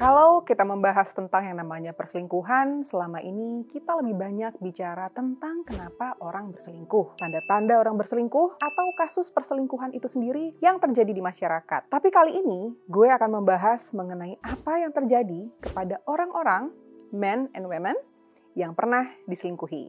Kalau kita membahas tentang yang namanya perselingkuhan, selama ini kita lebih banyak bicara tentang kenapa orang berselingkuh, tanda-tanda orang berselingkuh, atau kasus perselingkuhan itu sendiri yang terjadi di masyarakat. Tapi kali ini, gue akan membahas mengenai apa yang terjadi kepada orang-orang, men and women, yang pernah diselingkuhi.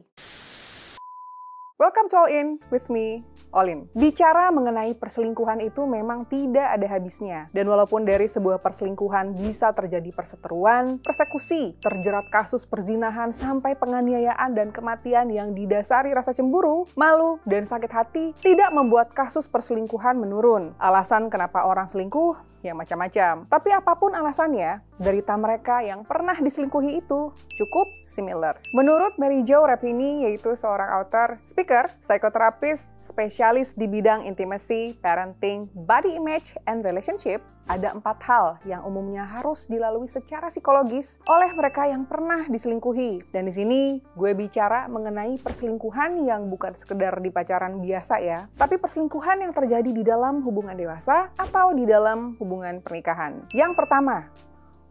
Welcome to All In with me, Olin. Bicara mengenai perselingkuhan itu memang tidak ada habisnya. Dan walaupun dari sebuah perselingkuhan bisa terjadi perseteruan, persekusi, terjerat kasus perzinahan sampai penganiayaan dan kematian yang didasari rasa cemburu, malu, dan sakit hati, tidak membuat kasus perselingkuhan menurun. Alasan kenapa orang selingkuh? Ya macam-macam. Tapi apapun alasannya, derita mereka yang pernah diselingkuhi itu cukup similar. Menurut Mary Jo Rapini, yaitu seorang author, speaker, psikoterapis, spesialis di bidang intimacy, parenting, body image, and relationship, ada 4 hal yang umumnya harus dilalui secara psikologis oleh mereka yang pernah diselingkuhi. Dan di sini gue bicara mengenai perselingkuhan yang bukan sekedar di pacaran biasa ya, tapi perselingkuhan yang terjadi di dalam hubungan dewasa atau di dalam hubungan pernikahan. Yang pertama,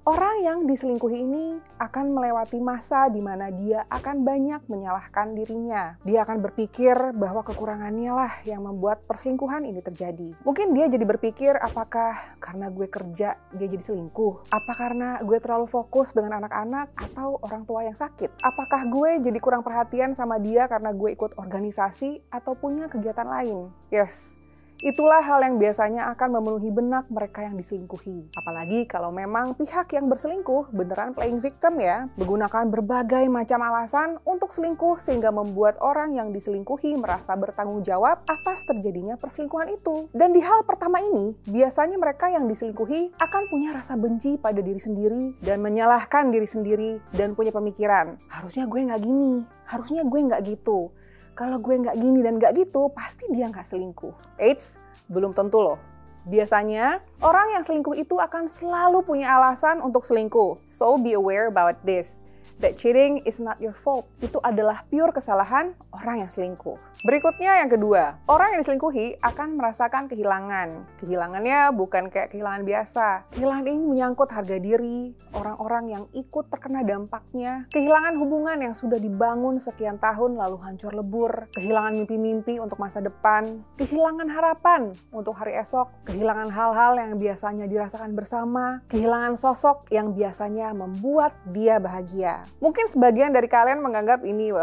orang yang diselingkuhi ini akan melewati masa di mana dia akan banyak menyalahkan dirinya. Dia akan berpikir bahwa kekurangannya lah yang membuat perselingkuhan ini terjadi. Mungkin dia jadi berpikir, apakah karena gue kerja dia jadi selingkuh? Apa karena gue terlalu fokus dengan anak-anak atau orang tua yang sakit? Apakah gue jadi kurang perhatian sama dia karena gue ikut organisasi atau punya kegiatan lain? Yes. Itulah hal yang biasanya akan memenuhi benak mereka yang diselingkuhi. Apalagi kalau memang pihak yang berselingkuh beneran playing victim ya, menggunakan berbagai macam alasan untuk selingkuh sehingga membuat orang yang diselingkuhi merasa bertanggung jawab atas terjadinya perselingkuhan itu. Dan di hal pertama ini, biasanya mereka yang diselingkuhi akan punya rasa benci pada diri sendiri dan menyalahkan diri sendiri dan punya pemikiran, harusnya gue nggak gini, harusnya gue nggak gitu. Kalau gue nggak gini dan nggak gitu, pasti dia nggak selingkuh. Eits, belum tentu loh. Biasanya, orang yang selingkuh itu akan selalu punya alasan untuk selingkuh. So be aware about this. That cheating is not your fault. Itu adalah pure kesalahan orang yang selingkuh. Berikutnya yang kedua, orang yang diselingkuhi akan merasakan kehilangan. Kehilangannya bukan kayak kehilangan biasa. Kehilangan ini menyangkut harga diri, orang-orang yang ikut terkena dampaknya, kehilangan hubungan yang sudah dibangun sekian tahun lalu hancur lebur, kehilangan mimpi-mimpi untuk masa depan, kehilangan harapan untuk hari esok, kehilangan hal-hal yang biasanya dirasakan bersama, kehilangan sosok yang biasanya membuat dia bahagia. Mungkin sebagian dari kalian menganggap ini,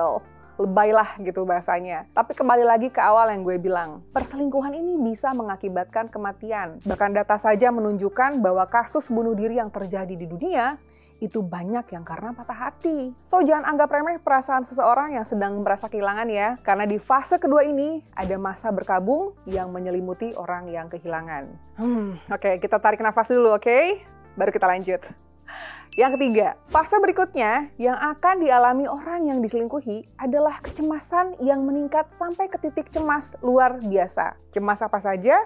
lebay lah gitu bahasanya. Tapi kembali lagi ke awal yang gue bilang, perselingkuhan ini bisa mengakibatkan kematian. Bahkan data saja menunjukkan bahwa kasus bunuh diri yang terjadi di dunia itu banyak yang karena patah hati. So jangan anggap remeh perasaan seseorang yang sedang merasa kehilangan ya. Karena di fase kedua ini ada masa berkabung yang menyelimuti orang yang kehilangan. Oke, kita tarik nafas dulu, oke? Baru kita lanjut. Yang ketiga, fase berikutnya yang akan dialami orang yang diselingkuhi adalah kecemasan yang meningkat sampai ke titik cemas luar biasa. Cemas apa saja?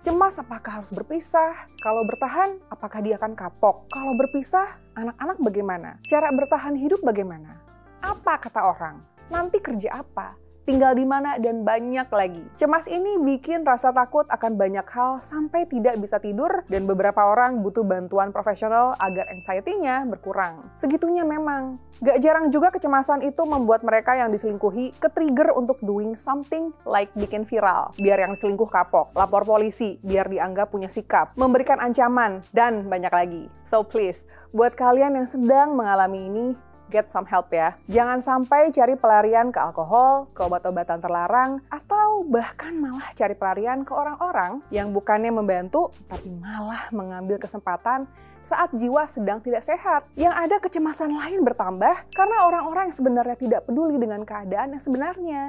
Cemas apakah harus berpisah? Kalau bertahan, apakah dia akan kapok? Kalau berpisah, anak-anak bagaimana? Cara bertahan hidup bagaimana? Apa kata orang? Nanti kerja apa? Tinggal di mana, dan banyak lagi. Cemas ini bikin rasa takut akan banyak hal sampai tidak bisa tidur dan beberapa orang butuh bantuan profesional agar anxiety-nya berkurang. Segitunya memang. Gak jarang juga kecemasan itu membuat mereka yang diselingkuhi ke-trigger untuk doing something like bikin viral. Biar yang diselingkuh kapok, lapor polisi, biar dianggap punya sikap, memberikan ancaman, dan banyak lagi. So please, buat kalian yang sedang mengalami ini, get some help ya. Jangan sampai cari pelarian ke alkohol, ke obat-obatan terlarang, atau bahkan malah cari pelarian ke orang-orang yang bukannya membantu, tapi malah mengambil kesempatan saat jiwa sedang tidak sehat. Yang ada kecemasan lain bertambah karena orang-orang yang sebenarnya tidak peduli dengan keadaan yang sebenarnya.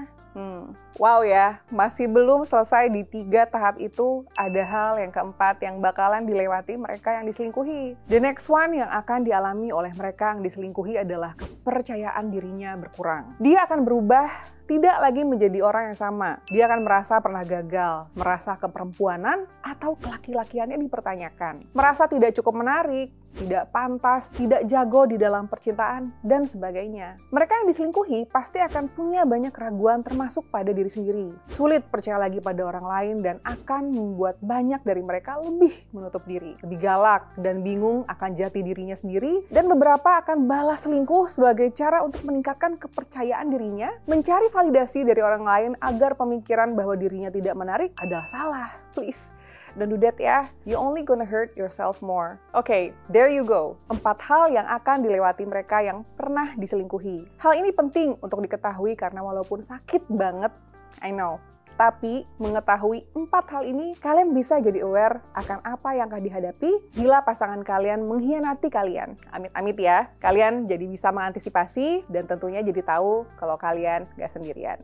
Wow ya, masih belum selesai di 3 tahap itu, ada hal yang keempat yang bakalan dilewati mereka yang diselingkuhi. The next one yang akan dialami oleh mereka yang diselingkuhi adalah kepercayaan dirinya berkurang. Dia akan berubah, tidak lagi menjadi orang yang sama. Dia akan merasa pernah gagal, merasa keperempuanan atau kelaki-lakiannya dipertanyakan, merasa tidak cukup menarik, tidak pantas, tidak jago di dalam percintaan, dan sebagainya. Mereka yang diselingkuhi pasti akan punya banyak keraguan termasuk pada diri sendiri. Sulit percaya lagi pada orang lain dan akan membuat banyak dari mereka lebih menutup diri, lebih galak, dan bingung akan jati dirinya sendiri, dan beberapa akan balas selingkuh sebagai cara untuk meningkatkan kepercayaan dirinya, mencari validasi dari orang lain agar pemikiran bahwa dirinya tidak menarik adalah salah. Please, don't do that ya. You only gonna hurt yourself more. Oke, there you go. 4 hal yang akan dilewati mereka yang pernah diselingkuhi. Hal ini penting untuk diketahui karena walaupun sakit banget, I know. Tapi mengetahui 4 hal ini, kalian bisa jadi aware akan apa yang akan dihadapi bila pasangan kalian mengkhianati kalian. Amit-amit ya, kalian jadi bisa mengantisipasi dan tentunya jadi tahu kalau kalian gak sendirian.